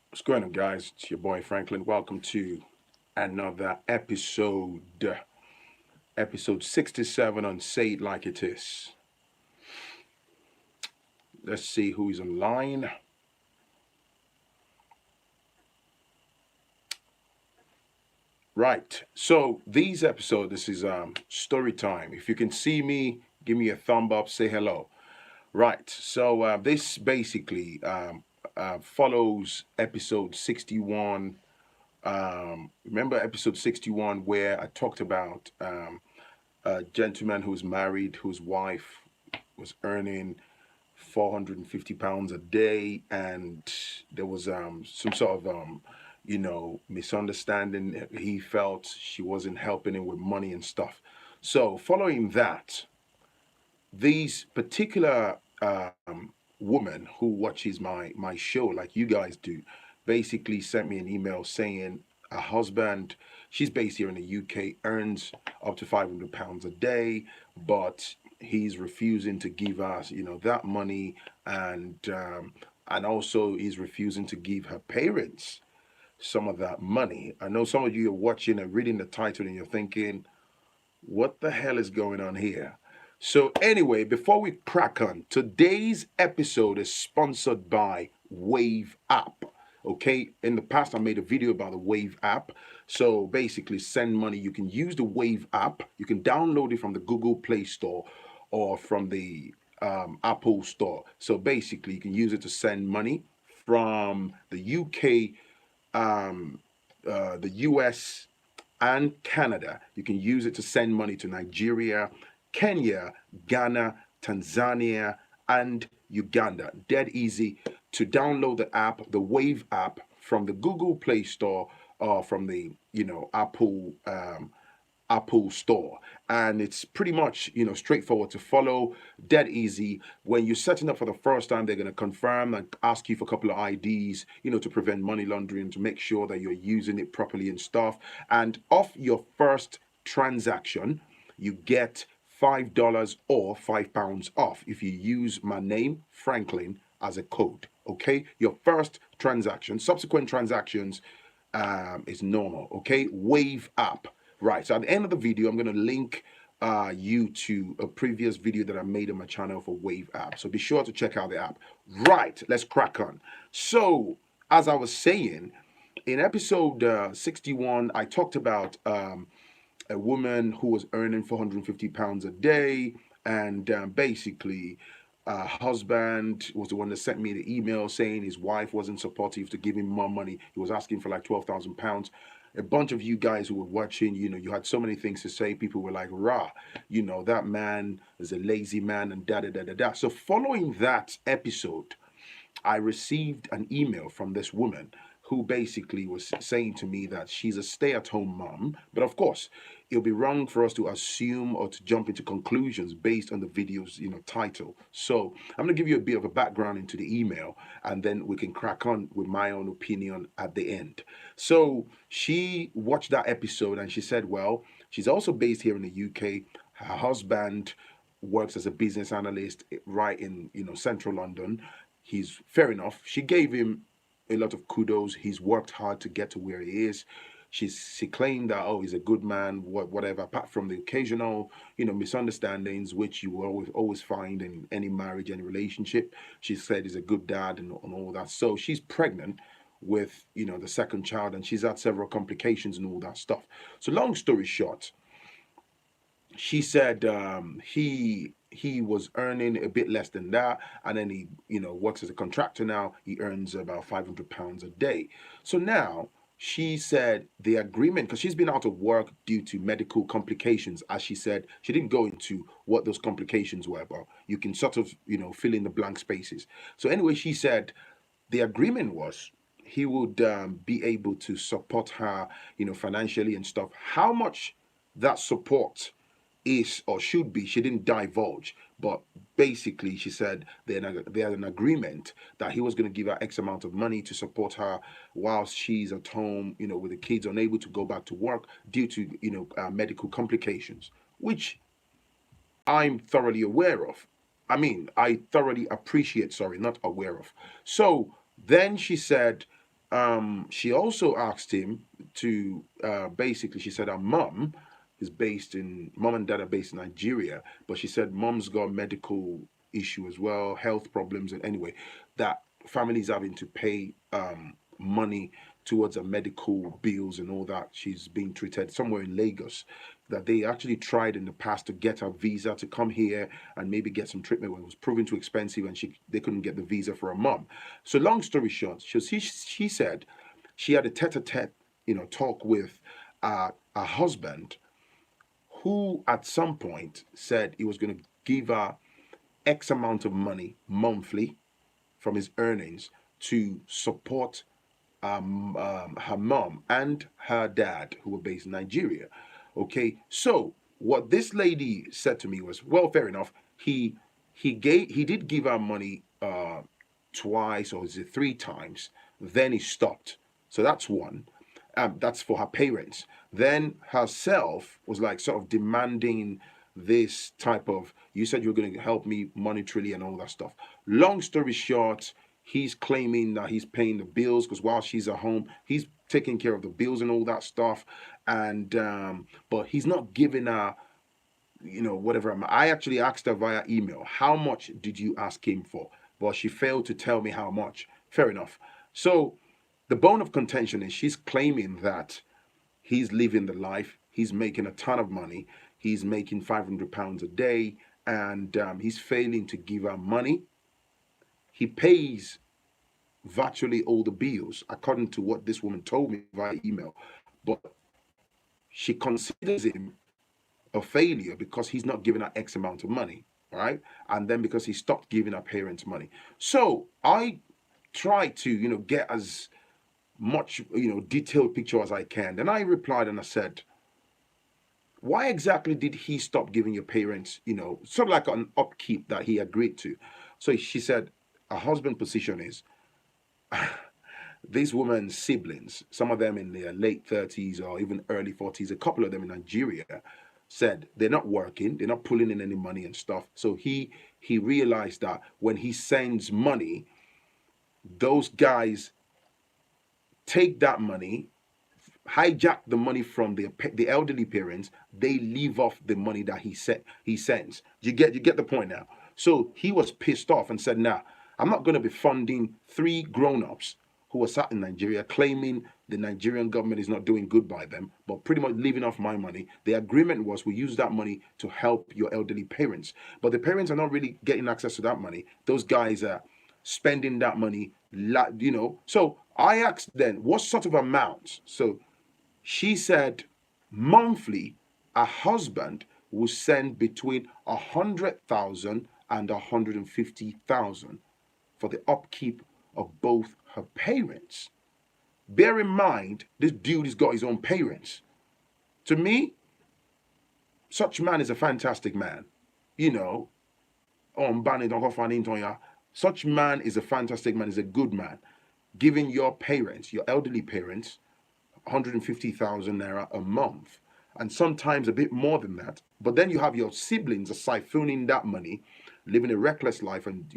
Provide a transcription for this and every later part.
What's going on, guys? It's your boy Phrankleen. Welcome to another episode 67 on Say It Like It Is. Let's see who's online. Right. So these episodes, this is story time. If you can see me, give me a thumb up. Say hello. Right. So this basically follows episode 61. Remember episode 61 where I talked about a gentleman who's married, whose wife was earning £450 a day, and there was some sort of misunderstanding. He felt she wasn't helping him with money and stuff. So following that, these particular woman who watches my show, like you guys do, basically sent me an email saying a husband, she's based here in the UK, earns up to £500 a day, but he's refusing to give us, that money, and also he's refusing to give her parents some of that money. I know some of you are watching and reading the title and you're thinking, what the hell is going on here? So, anyway, before we crack on, today's episode is sponsored by Wave app. Okay, in the past, I made a video about the Wave app. So, basically, send money. You can use the Wave app, you can download it from the Google Play Store or from the Apple Store. So, basically, you can use it to send money from the UK, the US, and Canada. You can use it to send money to Nigeria, Kenya, Ghana, Tanzania, and Uganda. Dead easy to download the app, the Wave app, from the Google Play Store or from the Apple Store. And it's pretty much, straightforward to follow, dead easy. When you're setting up for the first time, they're going to confirm and ask you for a couple of IDs, to prevent money laundering, to make sure that you're using it properly and stuff. And off your first transaction, you get $5 or £5 off if you use my name, Franklin, as a code. Okay? Your first transaction, subsequent transactions is normal. Okay? Wave app. Right, so at the end of the video, I'm going to link you to a previous video that I made on my channel for Wave app. So be sure to check out the app. Right, let's crack on. So, as I was saying, in episode 61, I talked about a woman who was earning £450 a day, and basically, husband was the one that sent me the email saying his wife wasn't supportive to give him more money. He was asking for like £12,000. A bunch of you guys who were watching, you had so many things to say. People were like, rah, that man is a lazy man and da da da da da. So, following that episode, I received an email from this woman who basically was saying to me that she's a stay at home mom. But of course, it'll be wrong for us to assume or to jump into conclusions based on the video's title. So I'm going to give you a bit of a background into the email, and then we can crack on with my own opinion at the end. So she watched that episode and she said, well, she's also based here in the UK. Her husband works as a business analyst right in central London. He's fair enough. She gave him a lot of kudos. He's worked hard to get to where he is. She claimed that, oh, he's a good man, whatever. Apart from the occasional misunderstandings which you will always find in any marriage, any relationship. She said he's a good dad and all that. So she's pregnant with the second child, and she's had several complications and all that stuff. So long story short, she said he was earning a bit less than that, and then he works as a contractor now. He earns about £500 a day. So now she said the agreement, because she's been out of work due to medical complications. As she said, she didn't go into what those complications were, but you can sort of fill in the blank spaces. So anyway, she said the agreement was he would be able to support her financially and stuff. How much that support is or should be, she didn't divulge, but basically she said they had an agreement that he was going to give her X amount of money to support her whilst she's at home, with the kids, unable to go back to work due to medical complications, which I'm thoroughly aware of. I mean, I thoroughly appreciate, sorry, not aware of. So then she said She also asked him to basically, she said her mom and dad are based in Nigeria, but she said mom's got medical issue as well, health problems, and anyway, that family's having to pay money towards her medical bills and all that. She's being treated somewhere in Lagos. That they actually tried in the past to get her visa to come here and maybe get some treatment when it was proven too expensive, and they couldn't get the visa for her mom. So long story short, she said she had a tete-a-tete, talk with her husband, who at some point said he was going to give her X amount of money monthly from his earnings to support her mom and her dad, who were based in Nigeria. Okay, so what this lady said to me was, well, fair enough. He did give her money twice, or is it three times? Then he stopped. So that's one. That's for her parents. Then herself was like sort of demanding this type of, you said you were going to help me monetarily and all that stuff. Long story short, he's claiming that he's paying the bills because while she's at home, he's taking care of the bills and all that stuff. And but he's not giving her, whatever. I actually asked her via email, how much did you ask him for? Well, she failed to tell me how much. Fair enough. So the bone of contention is she's claiming that he's living the life, he's making a ton of money, he's making £500 a day, and he's failing to give her money. He pays virtually all the bills, according to what this woman told me via email. But she considers him a failure because he's not giving her X amount of money, right? And then because he stopped giving her parents money. So I try to, get as much, detailed picture as I can. Then I replied and I said, why exactly did he stop giving your parents, sort of like an upkeep that he agreed to? So she said, her husband's position is, these women's siblings, some of them in their late 30s or even early 40s, a couple of them in Nigeria, said they're not working, they're not pulling in any money and stuff. So he realized that when he sends money, those guys take that money, hijack the money from the elderly parents. They leave off the money that he sends. You get the point now. So he was pissed off and said, "Nah, I'm not going to be funding three grown-ups who are sat in Nigeria claiming the Nigerian government is not doing good by them, but pretty much living off my money." The agreement was we use that money to help your elderly parents, but the parents are not really getting access to that money. Those guys are spending that money, So I asked then, what sort of amount? So she said monthly, a husband will send between 100,000 and 150,000 for the upkeep of both her parents. Bear in mind, this dude has got his own parents. To me, such man is a fantastic man. Such man is a fantastic man, is a good man. Giving your parents, your elderly parents, 150,000 naira a month, and sometimes a bit more than that. But then you have your siblings siphoning that money, living a reckless life, and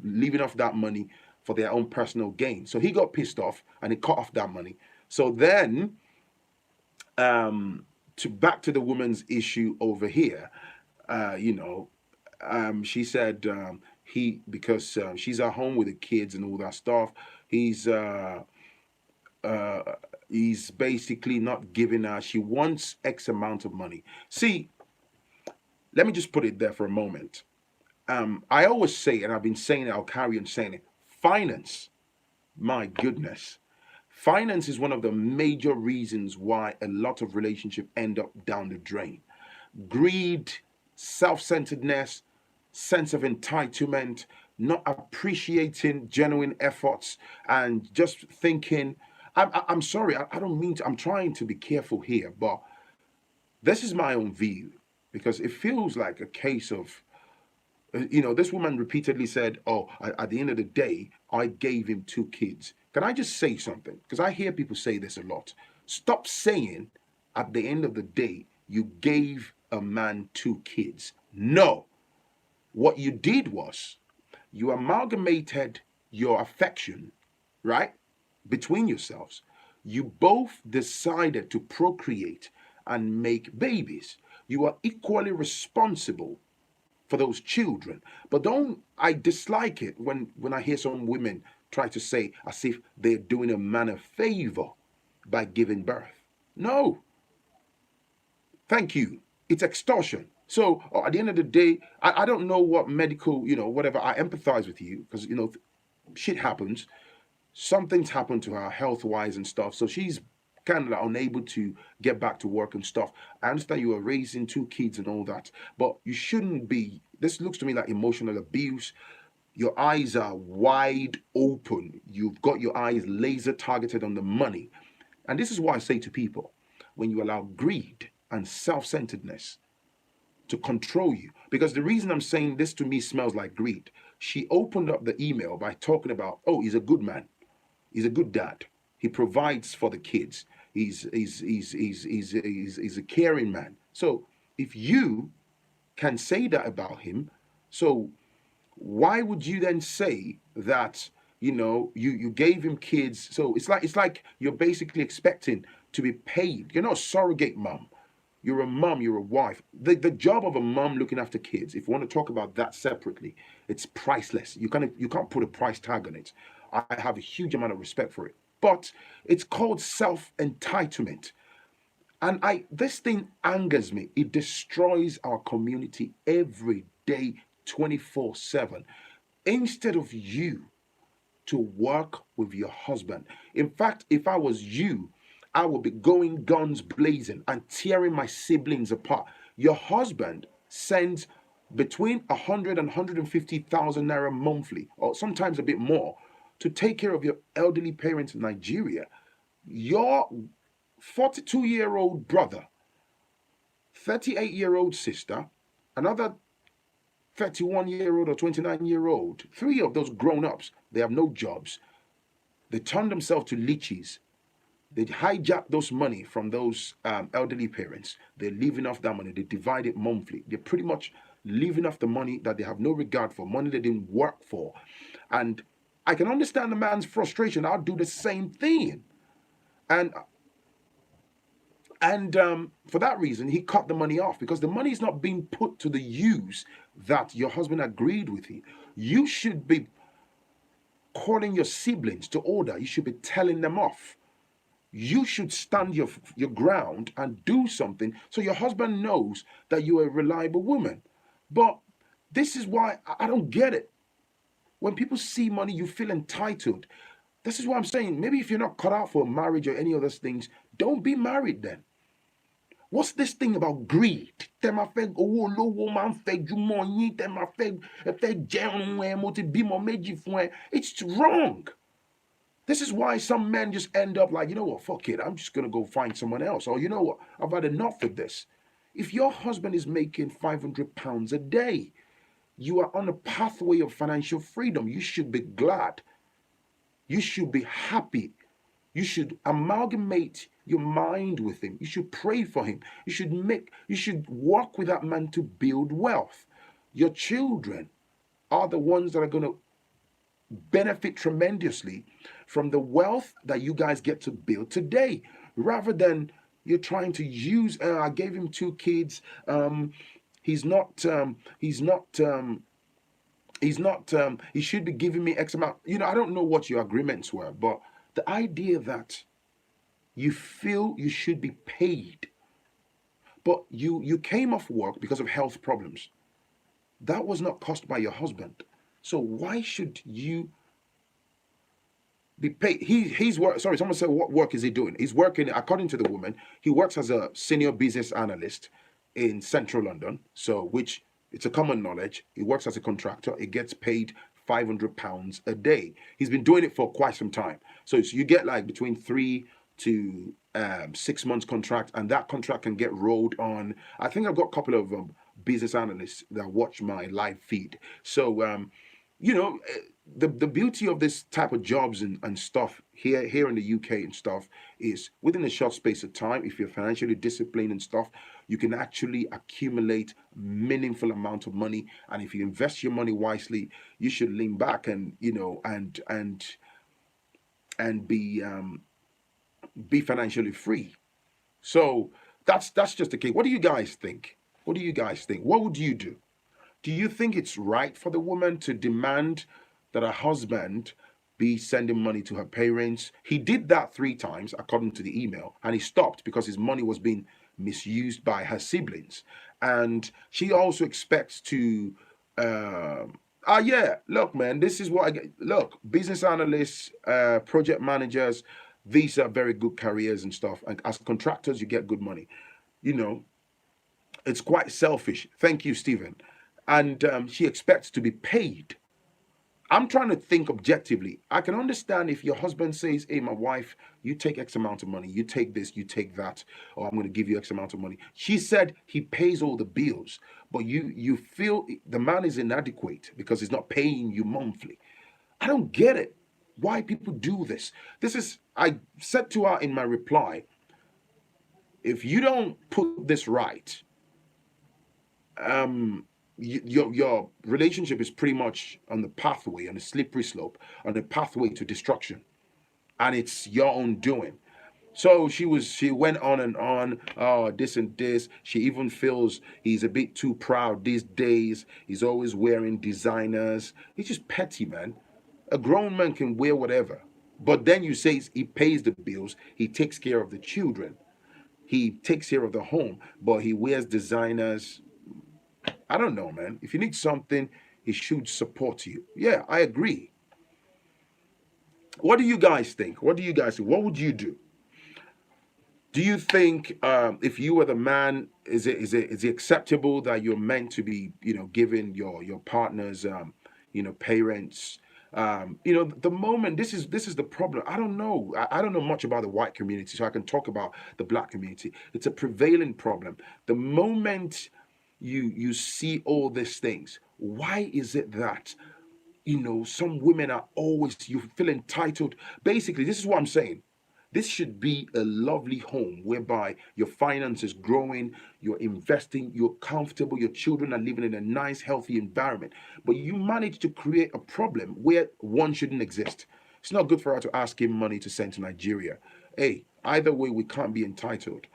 living off that money for their own personal gain. So he got pissed off and he cut off that money. So then, to back to the woman's issue over here, she said because she's at home with the kids and all that stuff. He's basically not giving her. She wants X amount of money. See, let me just put it there for a moment. I always say, and I've been saying it, I'll carry on saying it, finance, my goodness. Finance is one of the major reasons why a lot of relationships end up down the drain. Greed, self-centeredness, sense of entitlement, not appreciating genuine efforts, and just thinking, I'm sorry, I don't mean to, I'm trying to be careful here, but this is my own view because it feels like a case of, this woman repeatedly said, oh, at the end of the day, I gave him two kids. Can I just say something? Because I hear people say this a lot. Stop saying at the end of the day, you gave a man two kids. No. What you did was you amalgamated your affection, right? between yourselves. You both decided to procreate and make babies. You are equally responsible for those children. But don't I dislike it when I hear some women try to say as if they're doing a man a favor by giving birth. No, thank you. It's extortion. So at the end of the day, I don't know what medical, whatever. I empathize with you because shit happens. Something's happened to her health wise and stuff. So she's kind of like unable to get back to work and stuff. I understand you are raising two kids and all that, but you shouldn't be. This looks to me like emotional abuse. Your eyes are wide open. You've got your eyes laser targeted on the money. And this is why I say to people, when you allow greed and self-centeredness to control you, because the reason I'm saying this to me smells like greed. She opened up the email by talking about, oh, he's a good man. He's a good dad. He provides for the kids. He's a caring man. So if you can say that about him, so why would you then say that you gave him kids? So it's like you're basically expecting to be paid. You're not a surrogate mom. You're a mom, you're a wife. The job of a mom looking after kids, if you want to talk about that separately, it's priceless. You can't put a price tag on it. I have a huge amount of respect for it. But it's called self-entitlement. And this thing angers me. It destroys our community every day, 24/7. Instead of you to work with your husband. In fact, if I was you, I would be going guns blazing and tearing my siblings apart. Your husband sends between 100 and 150,000 naira monthly, or sometimes a bit more, to take care of your elderly parents in Nigeria. Your 42-year-old brother, 38-year-old sister, another 31-year-old or 29-year-old, three of those grown-ups, they have no jobs. They turn themselves to leeches. They hijack those money from those elderly parents. They're living off that money. They divide it monthly. They're pretty much living off the money that they have no regard for, money they didn't work for. And I can understand the man's frustration. I'll do the same thing. And for that reason, he cut the money off because the money is not being put to the use that your husband agreed with you. You should be calling your siblings to order. You should be telling them off. You should stand your ground and do something so your husband knows that you're a reliable woman. But this is why I don't get it. When people see money, you feel entitled. This is what I'm saying. Maybe if you're not cut out for marriage or any other things, don't be married then. What's this thing about greed? It's wrong. This is why some men just end up like, you know what, fuck it, I'm just going to go find someone else. Or, you know what, I've had enough of this. If your husband is making £500 a day, you are on a pathway of financial freedom. You should be glad. You should be happy. You should amalgamate your mind with him. You should pray for him. You should work with that man to build wealth. Your children are the ones that are going to benefit tremendously from the wealth that you guys get to build today, rather than you're trying to use. I gave him two kids. He's not. He should be giving me X amount. I don't know what your agreements were, but the idea that you feel you should be paid, but you came off work because of health problems. That was not caused by your husband. So why should you be paid? He's work. Sorry, someone said, what work is he doing? He's working, according to the woman, he works as a senior business analyst in central London. So, which it's a common knowledge. He works as a contractor. He gets paid £500 a day. He's been doing it for quite some time. So you get like between 3 to 6 months contract, and that contract can get rolled on. I think I've got a couple of business analysts that watch my live feed. So the beauty of this type of jobs and stuff here in the UK and stuff is within a short space of time, if you're financially disciplined and stuff, you can actually accumulate meaningful amount of money. And if you invest your money wisely, you should lean back and and be financially free. So that's just the case. What do you guys think? What do you guys think? What would you do? Do you think it's right for the woman to demand that her husband be sending money to her parents? He did that 3 times, according to the email, and he stopped because his money was being misused by her siblings. And she also expects to. Yeah, look, man, this is what I get. Look, business analysts, project managers, these are very good careers and stuff. And as contractors, you get good money. You know, it's quite selfish. Thank you, Stephen. And she expects to be paid. I'm trying to think objectively. I can understand if your husband says, "Hey, my wife, you take X amount of money, you take this, you take that, or I'm going to give you X amount of money." She said he pays all the bills, but you feel the man is inadequate because he's not paying you monthly. I don't get it. Why people do this? This is I said to her in my reply, if you don't put this right, your relationship is pretty much on the pathway, on the slippery slope, on the pathway to destruction, and it's your own doing. So she went on and on, oh, this and this. She even feels he's a bit too proud these days. He's always wearing designers. He's just petty, man. A grown man can wear whatever. But then you say he pays the bills, he takes care of the children, he takes care of the home, but he wears designers. I don't know, man. If you need something, he should support you. Yeah, I agree. What do you guys think? What do you guys think? What would you do? Do you think if you were the man, is it acceptable that you're meant to be, giving your partner's, parents, the moment this is the problem. I don't know. I don't know much about the white community, so I can talk about the black community. It's a prevailing problem. The moment you see all these things, why is it that some women are always, you feel entitled? Basically, this is what I'm saying. This should be a lovely home whereby your finances growing, you're investing, you're comfortable, your children are living in a nice, healthy environment. But you manage to create a problem where one shouldn't exist. It's not good for her to ask him money to send to Nigeria. Hey, either way, we can't be entitled.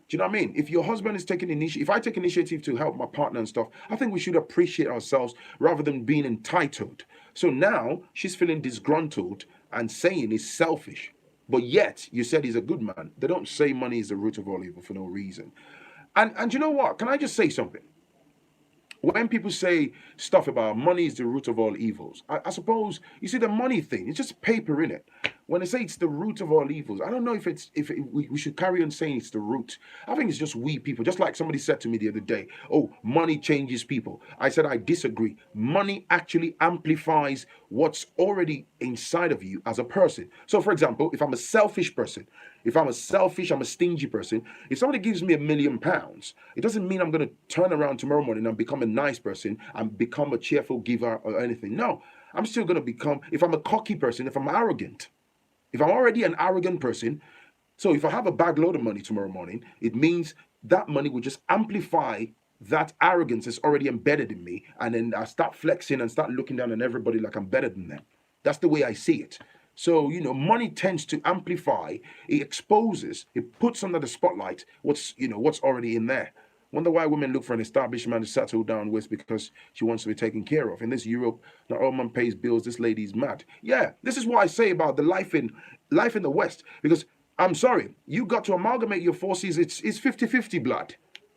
Do you know what I mean? If your husband is taking initiative, if I take initiative to help my partner and stuff, I think we should appreciate ourselves rather than being entitled. So now she's feeling disgruntled and saying he's selfish. But yet, you said he's a good man. They don't say money is the root of all evil for no reason. And you know what? Can I just say something? When people say stuff about money is the root of all evils, I suppose, you see, the money thing, it's just paper in it. When they say it's the root of all evils, I don't know if we should carry on saying it's the root. I think it's just we people. Just like somebody said to me the other day, oh, money changes people. I said I disagree. Money actually amplifies what's already inside of you as a person. So, for example, if I'm a selfish person, I'm a stingy person, if somebody gives me £1,000,000, it doesn't mean I'm going to turn around tomorrow morning and become a nice person and become a cheerful giver or anything. No, I'm still going to become, if I'm a cocky person, if I'm arrogant, if I'm already an arrogant person, so if I have a bag load of money tomorrow morning, it means that money will just amplify that arrogance that's already embedded in me. And then I start flexing and start looking down on everybody like I'm better than them. That's the way I see it. So, money tends to amplify, it exposes, it puts under the spotlight what's already in there. Wonder why women look for an established man to settle down with because she wants to be taken care of. In this Europe, not all man pays bills. This lady's mad. Yeah, this is what I say about the life in the West. Because I'm sorry, you got to amalgamate your forces. It's 50-50 blood.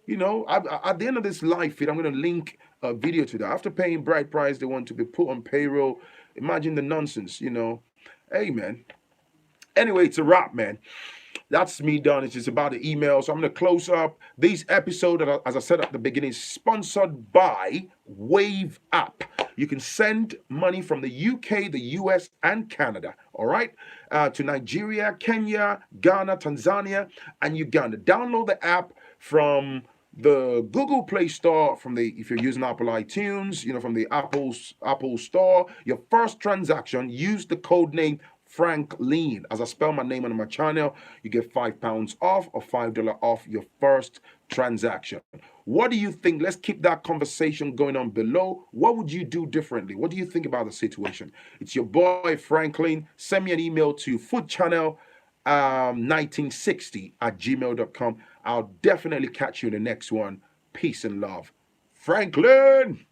At the end of this life feed, I'm going to link a video to that. After paying bride price, they want to be put on payroll. Imagine the nonsense. Hey, man. Anyway, it's a wrap, man. That's me done. It's just about the email. So I'm going to close up. This episode, as I said at the beginning, is sponsored by Wave App. You can send money from the UK, the US, and Canada, all right, to Nigeria, Kenya, Ghana, Tanzania, and Uganda. Download the app from the Google Play Store, if you're using Apple iTunes, from the Apple Store. Your first transaction, use the code name Phrankleen. As I spell my name on my channel, you get £5 off or $5 off your first transaction. What do you think? Let's keep that conversation going on below. What would you do differently? What do you think about the situation? It's your boy Phrankleen. Send me an email to foodchannel 1960 at gmail.com. I'll definitely catch you in the next one. Peace and love. Phrankleen!